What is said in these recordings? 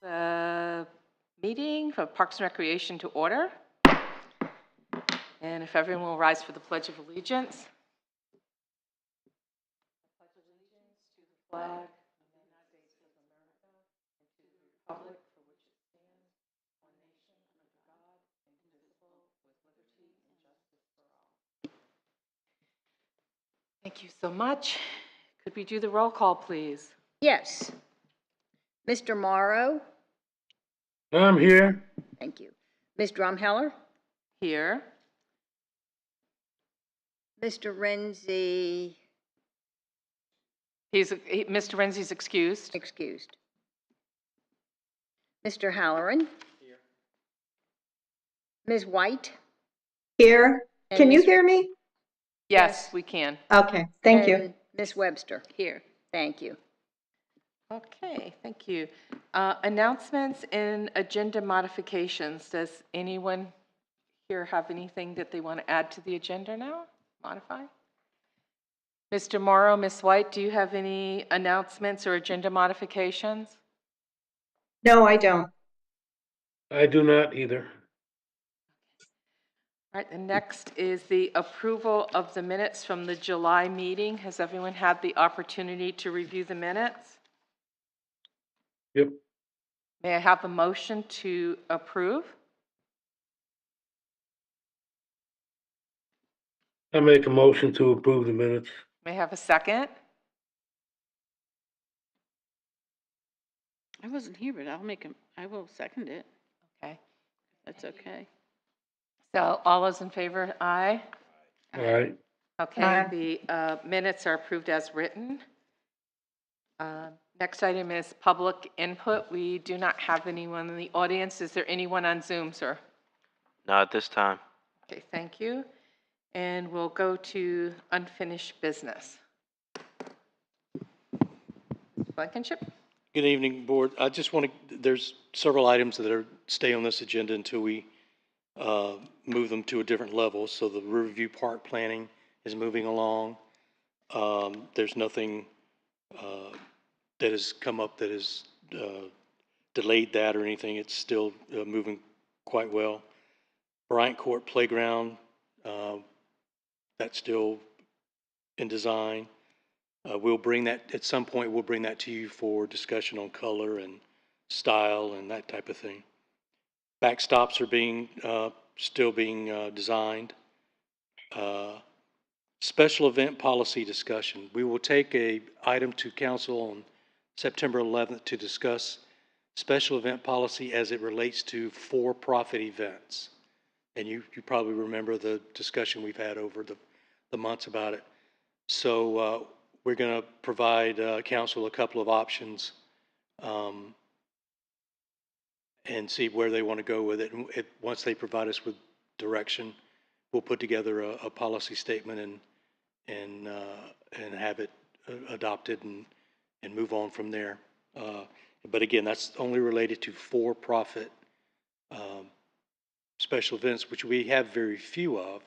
the meeting for Parks and Recreation to order. And if everyone will rise for the Pledge of Allegiance. I pledge allegiance to the flag of the United States of America and to the republic for which it stands, one nation under God, indivisible, with liberty and justice for all. Thank you so much. Could we do the roll call, please? Yes. Mr. Morrow? I'm here. Thank you. Ms. Drumheller? Here. Mr. Renzi? Mr. Renzi's excused. Excused. Mr. Halloran? Here. Ms. White? Here. And Can you Ms. hear me? Yes, we can. Okay, thank you. And Ms. Webster? Here. Thank you. Okay, thank you. Announcements and agenda modifications. Does anyone here have anything that they want to add to the agenda now? Modify? Mr. Morrow, Ms. White, do you have any announcements or agenda modifications? No, I don't. I do not either. All right, the next is the approval of the minutes from the July meeting. Has everyone had the opportunity to review the minutes? Yep. May I have a motion to approve? I make a motion to approve the minutes. May I have a second? I wasn't here, but I will second it. Okay. That's okay. So all those in favor, aye? All right. Okay, Aye. the minutes are approved as written. Next item is public input. We do not have anyone in the audience. Is there anyone on Zoom, sir? Not at this time. Okay, thank you. And we'll go to unfinished business. Blankenship? Good evening, Board. I just want to, there's several items that stay on this agenda until we move them to a different level. So the Riverview Park planning is moving along. There's nothing that has come up that has delayed that or anything. It's still moving quite well. Bryant Court Playground, that's still in design. We'll bring that, at some point, we'll bring that to you for discussion on color and style and that type of thing. Backstops are still being designed. Special event policy discussion. We will take a item to council on September 11th to discuss special event policy as it relates to for-profit events. And you probably remember the discussion we've had over the months about it. So we're going to provide council a couple of options and see where they want to go with it. And once they provide us with direction, we'll put together a policy statement and have it adopted and move on from there. But again, that's only related to for-profit special events, which we have very few of.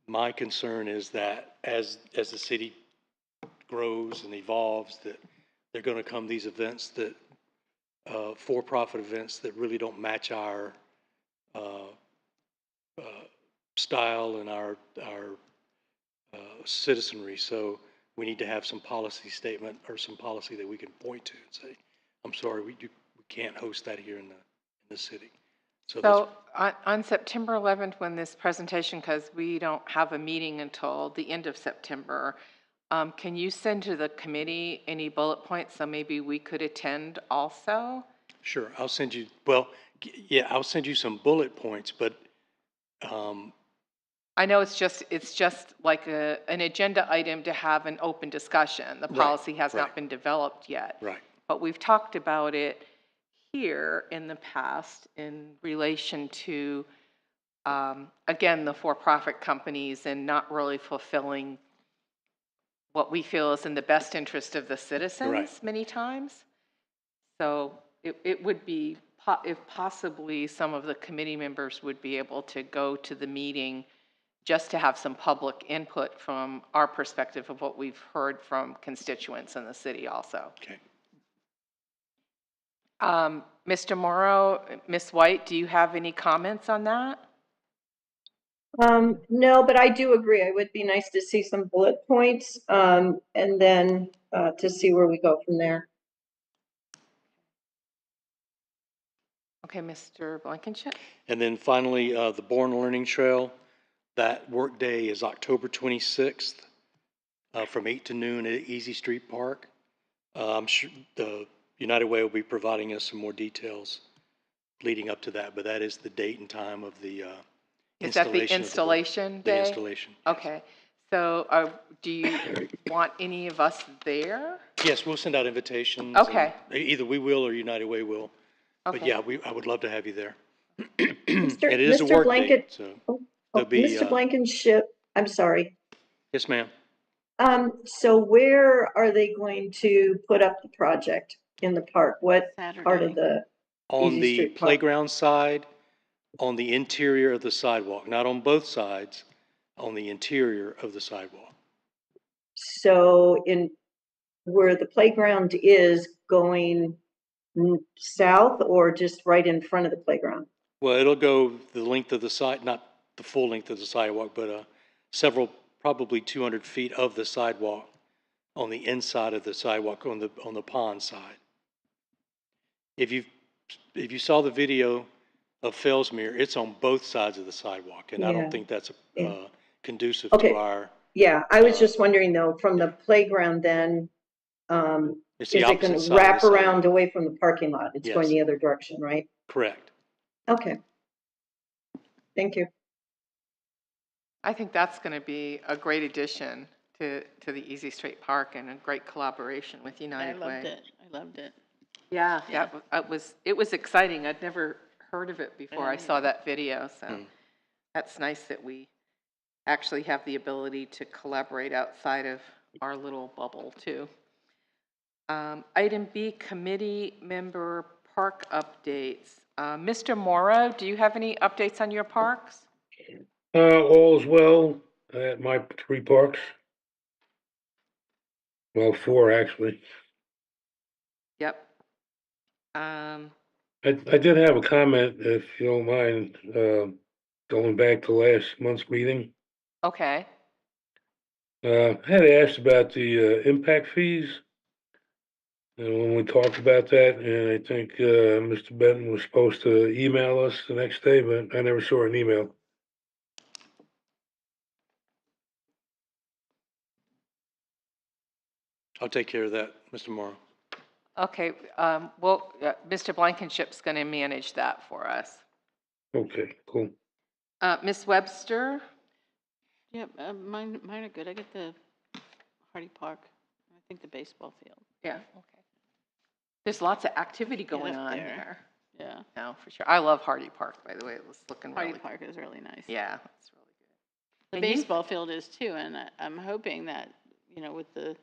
My concern is that as the city grows and evolves, that they're going to come these events that for-profit events that really don't match our style and our citizenry. So we need to have some policy statement or some policy that we can point to and say, I'm sorry, we can't host that here in the city. So on September 11th, when this presentation, because we don't have a meeting until the end of September, can you send to the committee any bullet points so maybe we could attend also? Sure, I'll send you, well, yeah, I'll send you some bullet points, but I know it's just like an agenda item to have an open discussion. The policy has not been developed yet. Right. But we've talked about it here in the past in relation to, again, the for-profit companies and not really fulfilling what we feel is in the best interest of the citizens many times. So it would be, if possibly some of the committee members would be able to go to the meeting just to have some public input from our perspective of what we've heard from constituents in the city also. Okay. Mr. Morrow, Ms. White, do you have any comments on that? No, but I do agree. It would be nice to see some bullet points, and then, to see where we go from there. Okay, Mr. Blankenship? And then finally, the Born Learning Trail, that workday is October 26th, from 8 to noon at Easy Street Park. I'm sure the United Way will be providing us some more details leading up to that, but that is the date and time of the Is that the installation of the board. installation day? The installation. Yes. Okay, so do you want any of us there? Yes, we'll send out invitations. Okay. and Either we will or United Way will. But Okay. yeah, I would love to have you there. Mr. It is a Mr. work Blanket- date, so there'll be, Mr. Blankenship, I'm sorry. yes, ma'am. So where are they going to put up the project in the park? What part Saturday. of the, On Easy the Street Park. playground side, on the interior of the sidewalk, not on both sides, on the interior of the sidewalk. so in, where the playground is going south or just right in front of the playground? Well, it'll go the length of the side, not the full length of the sidewalk, but several, probably 200 feet of the sidewalk on the inside of the sidewalk on the pond side. If you saw the video of Fellsmere, it's on both sides of the sidewalk, and I Yeah. don't think that's Yeah. conducive Okay. to our. Yeah, I was just wondering though, from the playground then, It's is the it going opposite to side of wrap the around sidewalk. away from the parking lot? It's going Yes. the other direction, right? Correct. Okay. Thank you. I think that's going to be a great addition to the Easy Street Park and a great collaboration with I United Way. loved it. I loved it. Yeah, Yeah. it was exciting. I'd never heard of it before I saw Yeah. that video, so that's nice that we actually have the ability to collaborate outside of our little bubble too. Item B, committee member park updates. Mr. Morrow, do you have any updates on your parks? All is well at my 3 parks. Well, 4 actually. Yep. Um, I did have a comment, if you don't mind, going back to last month's meeting. okay. I had asked about the impact fees. And when we talked about that, and I think Mr. Benton was supposed to email us the next day, but I never saw an email. I'll take care of that, Mr. Morrow. Okay, well, Mr. Blankenship's going to manage that for us. Okay, cool. Ms. Webster? Yep, mine are good. I get the Hardy Park. I think the baseball field. Yeah, okay. There's lots of activity going up on there. there. Yeah. No, for sure. I love Hardy Park, by the way. It was looking Hardy really good. Park is really nice. Yeah, it's really good. The And you- baseball field is too, and I'm hoping that, with the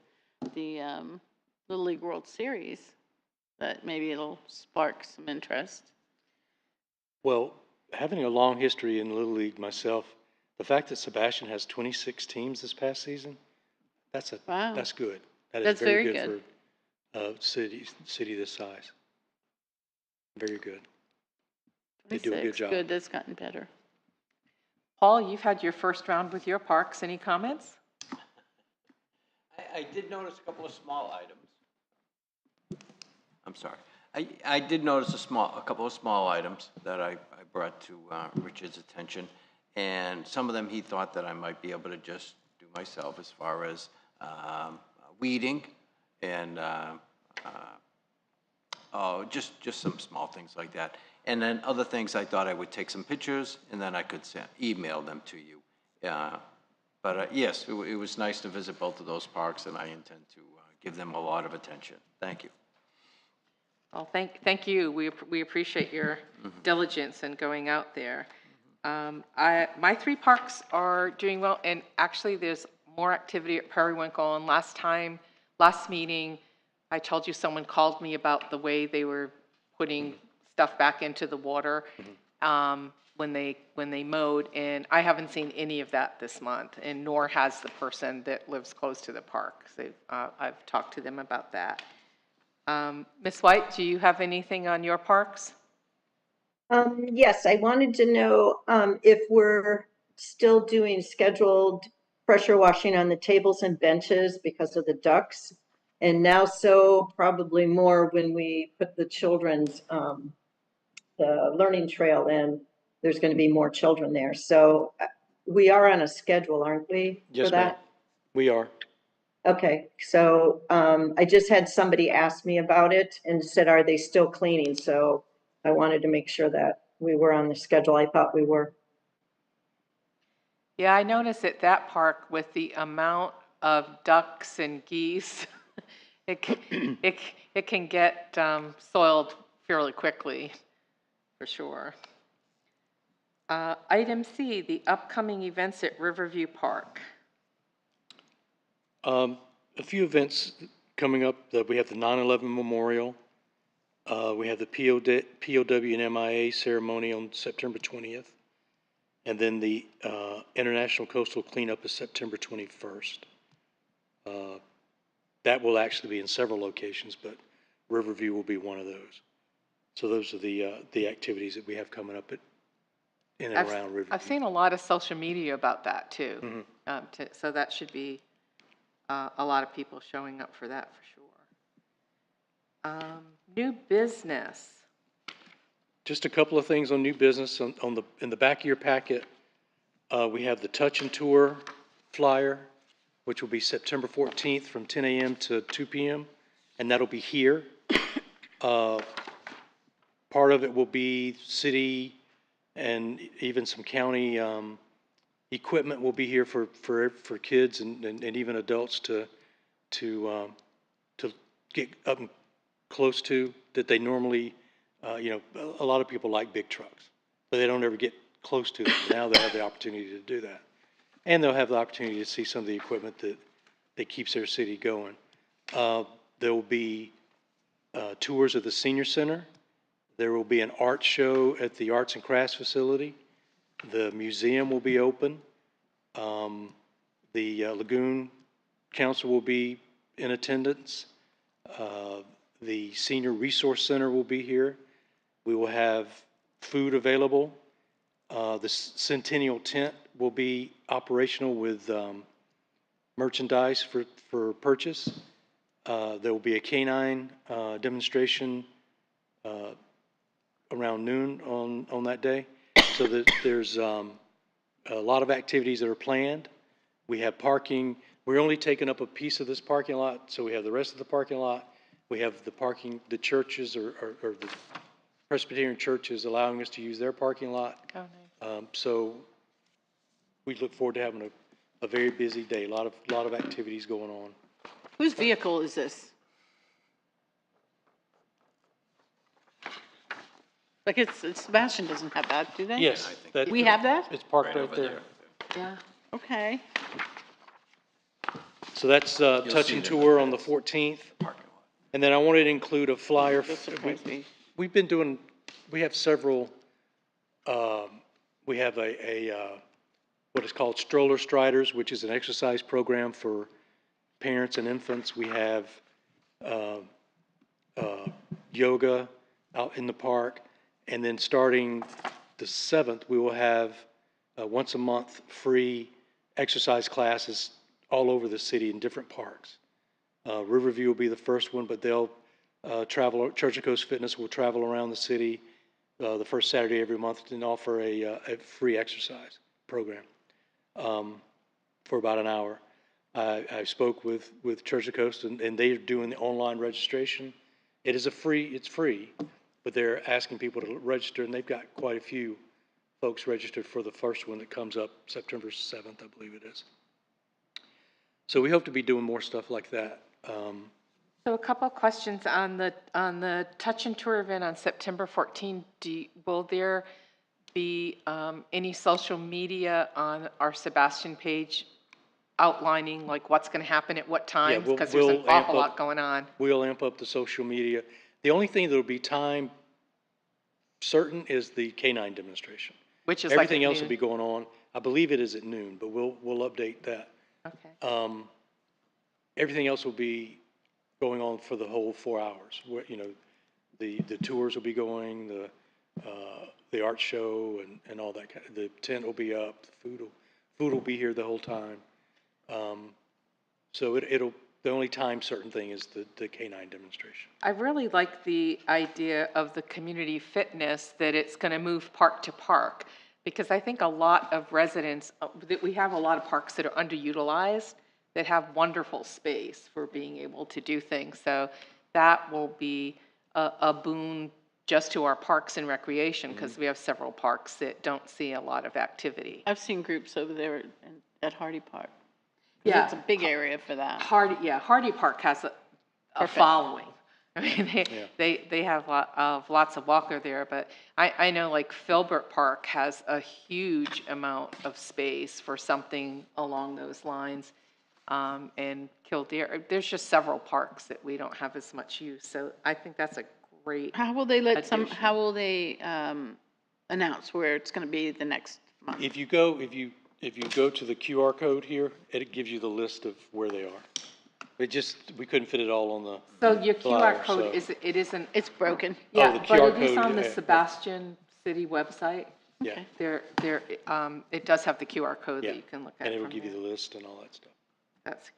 Little League World Series, that maybe it'll spark some interest. Well, having a long history in Little League myself, the fact that Sebastian has 26 teams this past season, Wow. that's good. That is That's very very good for a city this size. Very good. They do a good 26, job. good, that's gotten better. Paul, you've had your first round with your parks. Any comments? I did notice a couple of small items. I'm sorry. I did notice a couple of small items that I brought to Richard's attention, and some of them he thought that I might be able to just do myself, as far as weeding and just some small things like that. And then other things, I thought I would take some pictures and then I could email them to you. But yes, it was nice to visit both of those parks, and I intend to give them a lot of attention. Thank you. Well, thank you. We appreciate your diligence in going out there. My 3 parks are doing well, and actually there's more activity at Periwinkle. And last meeting, I told you someone called me about the way they were putting stuff back into the water when they mowed, and I haven't seen any of that this month, and nor has the person that lives close to the park. So I've talked to them about that. Ms. White, do you have anything on your parks? Yes, I wanted to know, if we're still doing scheduled pressure washing on the tables and benches because of the ducks. And now so probably more when we put the children's, the learning trail in, there's gonna be more children there. So we are on a schedule, aren't we, for Yes, ma'am. that? We are. Okay, so, I just had somebody ask me about it and said, are they still cleaning? So I wanted to make sure that we were on the schedule. I thought we were. Yeah, I noticed at that park with the amount of ducks and geese, it can get soiled fairly quickly, for sure. Item C, the upcoming events at Riverview Park. A few events coming up. We have the 9/11 Memorial. We have the POW and MIA ceremony on September 20th. And then the International Coastal Cleanup is September 21st. That will actually be in several locations, but Riverview will be one of those. So those are the activities that we have coming up in and around Riverview. I've seen a lot of social media about that too. So that should be a lot of people showing up for that for sure. New business. Just a couple of things on new business. In the back of your packet, we have the Touch and Tour flyer, which will be September 14th from 10 a.m. to 2 p.m., and that'll be here. Part of it will be city and even some county equipment will be here for kids and even adults to get up and close to that they normally, a lot of people like big trucks, but they don't ever get close to them. Now they have the opportunity to do that. And they'll have the opportunity to see some of the equipment that keeps their city going. There will be tours of the senior center. There will be an art show at the Arts and Crafts facility. The museum will be open. The Lagoon Council will be in attendance. The Senior Resource Center will be here. We will have food available. The Centennial Tent will be operational with merchandise for purchase. There will be a canine demonstration around noon on that day. So that there's a lot of activities that are planned. We have parking. We're only taking up a piece of this parking lot, so we have the rest of the parking lot. We have the parking, the churches or the Presbyterian churches allowing us to use their parking lot. Oh, nice. So we look forward to having a very busy day, a lot of activities going on. Whose vehicle is this? Like Sebastian doesn't have that, do they? Yes. We have that? It's parked right there. Yeah. Okay. So that's Touch and Tour on the 14th. And then I wanted to include a flyer. You'll surprise me. We have several, we have what is called Stroller Striders, which is an exercise program for parents and infants. We have yoga out in the park. And then starting the 7th, we will have once a month free exercise classes all over the city in different parks. Riverview will be the first one, but they'll travel. Church of Coast Fitness will travel around the city the first Saturday every month and offer a free exercise program for about an hour. I spoke with Church of Coast, and they're doing the online registration. It's free, but they're asking people to register, and they've got quite a few folks registered for the first one that comes up September 7th, I believe it is. So we hope to be doing more stuff like that. So a couple of questions on the Touch and Tour event on September 14th. Will there be any social media on our Sebastian page outlining like what's going to happen at what times? Because there's an awful lot going on. We'll amp up the social media. The only thing that will be time certain is the canine demonstration. Which is everything like else will be going on. I believe it is at noon, but we'll update that. Okay. Everything else will be going on for the whole 4 hours. Where, you know, the tours will be going, the art show and all that. The tent will be up, the food will be here the whole time. So the only time certain thing is the K-9 demonstration. I really like the idea of the community fitness, that it's going to move park to park, because I think a lot of residents, that we have a lot of parks that are underutilized, that have wonderful space for being able to do things. So that will be a boon just to our parks and recreation, because we have several parks that don't see a lot of activity. I've seen groups over there at Hardy Park. 'Cause Yeah. It's a big area for that. Hardy Park has a Perfect. following. I mean, they have lots of walker there, but I know like Filbert Park has a huge amount of space for something along those lines. And Kildare, there's just several parks that we don't have as much use, so I think that's a great. How will they addition. how will they, announce where it's gonna be the next month? If you go to the QR code here, it gives you the list of where they are. We couldn't fit it all on the So your QR flyer, code so- it isn't, It's broken. yeah, the but QR it is code, on the yeah. Sebastian City website. Yeah, It does have the QR code yeah. that you can look at And it will from give you there. the list and all that stuff. That's,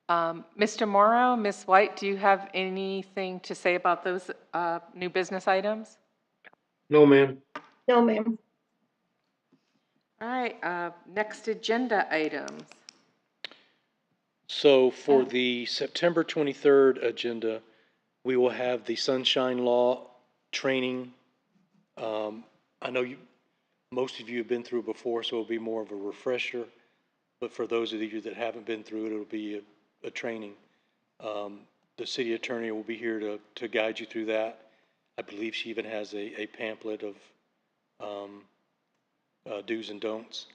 Mr. Morrow, Ms. White, do you have anything to say about those new business items? No, ma'am. No, ma'am. All right, next agenda items. So for the September 23rd agenda, we will have the Sunshine Law training. I know most of you have been through it before, so it'll be more of a refresher. But for those of you that haven't been through it, it'll be a training. The city attorney will be here to guide you through that. I believe she even has a pamphlet of do's and don'ts.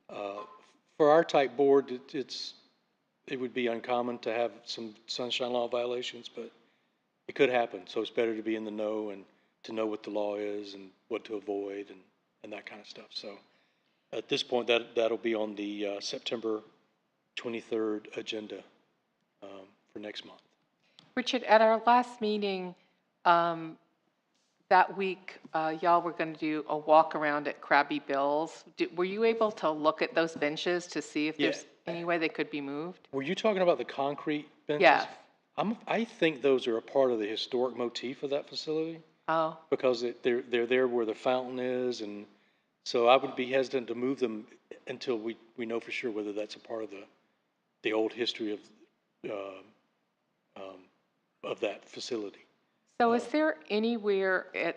For our type board, it would be uncommon to have some sunshine law violations, but it could happen. So it's better to be in the know and to know what the law is and what to avoid and that kind of stuff. So at this point, that'll be on the September 23rd agenda for next month. Richard, at our last meeting that week, y'all were going to do a walk around at Krabby Bill's. Were you able to look at those benches to see if there's any way they could be moved? Were you talking about the concrete benches? Yes. I think those are a part of the historic motif of that facility. Oh, Because they're there where the fountain is, and so I would be hesitant to move them until we know for sure whether that's a part of the old history of that facility. so is there anywhere at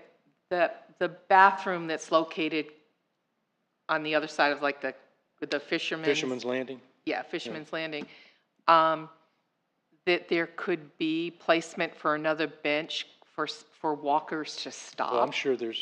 the bathroom that's located on the other side of like the Fisherman's Landing? Yeah, Fisherman's Landing, that there could be placement for another bench for walkers to stop? Well, I'm sure there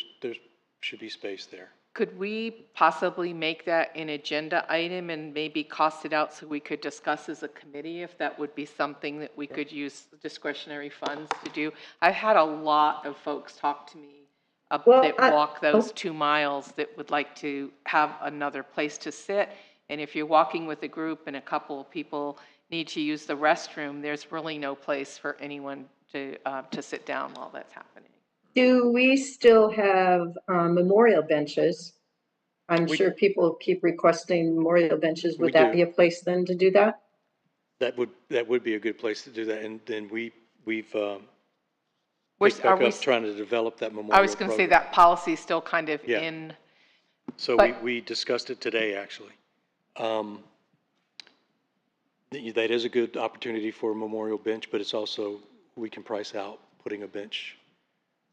should be space there. Could we possibly make that an agenda item and maybe cost it out so we could discuss as a committee if that would be something that we could use discretionary funds to do? I've had a lot of folks talk to me that walk those 2 miles that would like to have another place to sit. And if you're walking with a group and a couple of people need to use the restroom, there's really no place for anyone to sit down while that's happening. Do we still have memorial benches? I'm sure people keep requesting memorial benches. We Would that do. be a place then to do that? That would be a good place to do that, and then we've picked Are back we up trying to develop that memorial I was going to say program. that policy is still kind of Yeah. in, So but- we discussed it today, actually. That is a good opportunity for a memorial bench, but it's also, we can price out putting a bench.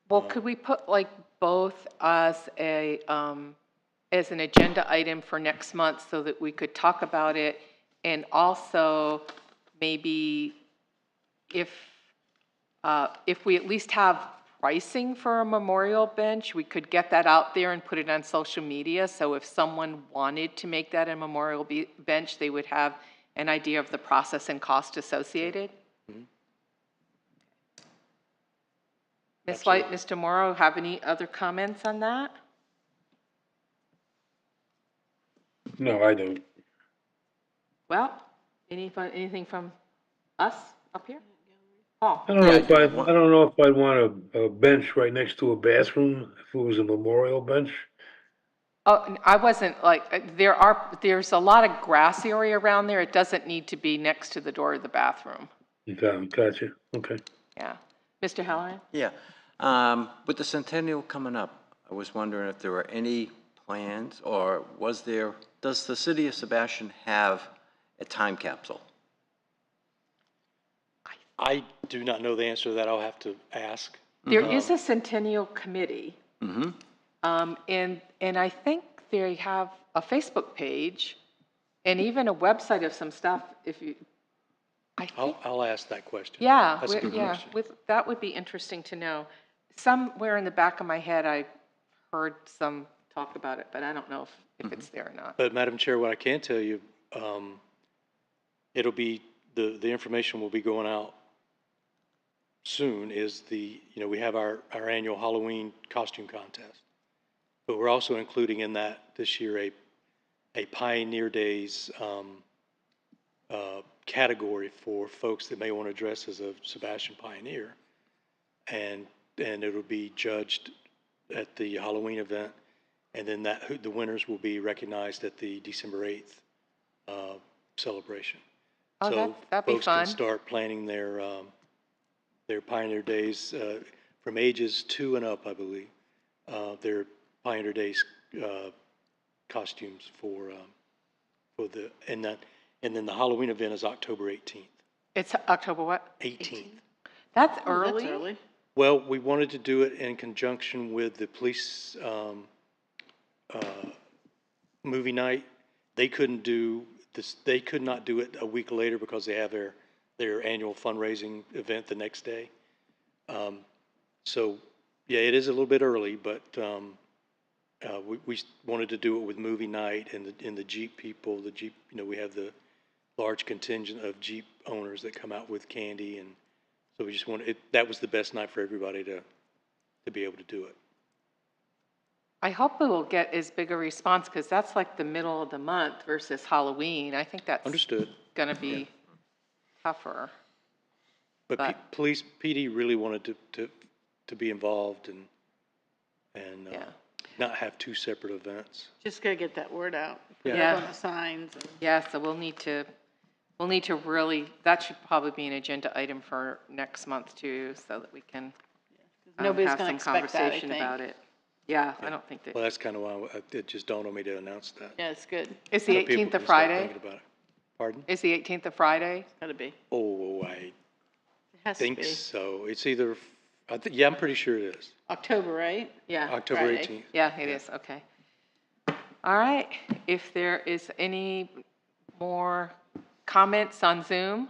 well, could we put like both as as an agenda item for next month so that we could talk about it? And also maybe if we at least have pricing for a memorial bench, we could get that out there and put it on social media. So if someone wanted to make that a memorial bench, they would have an idea of the process and cost associated. Ms. White, Mr. Morrow, have any other comments on that? No, I don't. Well, anything from us up here? Paul? I don't know Yeah, if I, one- I don't know if I'd want a bench right next to a bathroom, if it was a memorial bench. Oh, I wasn't like, there's a lot of grass area around there. It doesn't need to be next to the door of the bathroom. Okay, gotcha, okay. Yeah. Mr. Halloran? Yeah. With the centennial coming up, I was wondering if there were any plans, or does the city of Sebastian have a time capsule? I do not know the answer to that. I'll have to ask. There is a centennial committee. Mm-hmm. And I think they have a Facebook page and even a website of some stuff if you, I think, I'll ask that question. yeah, That's a good yeah, question. that would be interesting to know. Somewhere in the back of my head, I heard some talk about it, but I don't know if it's there or not. But Madam Chair, what I can tell you, it'll be, the information will be going out soon is we have our annual Halloween costume contest. But we're also including in that this year a Pioneer Days category for folks that may want to dress as a Sebastian Pioneer. And it'll be judged at the Halloween event. And then the winners will be recognized at the December 8th celebration. Oh, So that'd be folks fun. can start planning their Pioneer Days from ages 2 and up, I believe. Their Pioneer Days costumes for and then the Halloween event is October 18th. It's October what? 18th. That's Oh, early. that's early. Well, we wanted to do it in conjunction with the police movie night. They couldn't do this. They could not do it a week later because they have their annual fundraising event the next day. So, yeah, it is a little bit early, but we wanted to do it with movie night and the Jeep people. The Jeep, we have the large contingent of Jeep owners that come out with candy, and so we just wanted it. That was the best night for everybody to be able to do it. I hope it will get as big a response because that's like the middle of the month versus Halloween. I think that's Understood. going to be tougher. But But- police PD really wanted to be involved and Yeah. not have two separate events. Just gotta get that word out. Put it Yeah. on the signs. And Yeah, so we'll need to really, that should probably be an agenda item for next month too, so that we can nobody's have gonna some expect that, I conversation think. about it. Yeah, I don't think that, Well, that's kind of why it just dawned on me to announce that. Yeah, it's good. is the So people 18th a can start Friday? thinking about it. Pardon? Is the 18th a Friday? Gotta be. Oh, I It has to think be. so. It's either, yeah, I'm pretty sure it is. October, right? Yeah. October Friday. 18th. Yeah, it is, okay. All right, if there is any more comments on Zoom?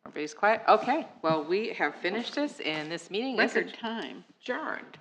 Everybody's quiet? Okay, well, we have finished this and this meeting is Record time. adjourned.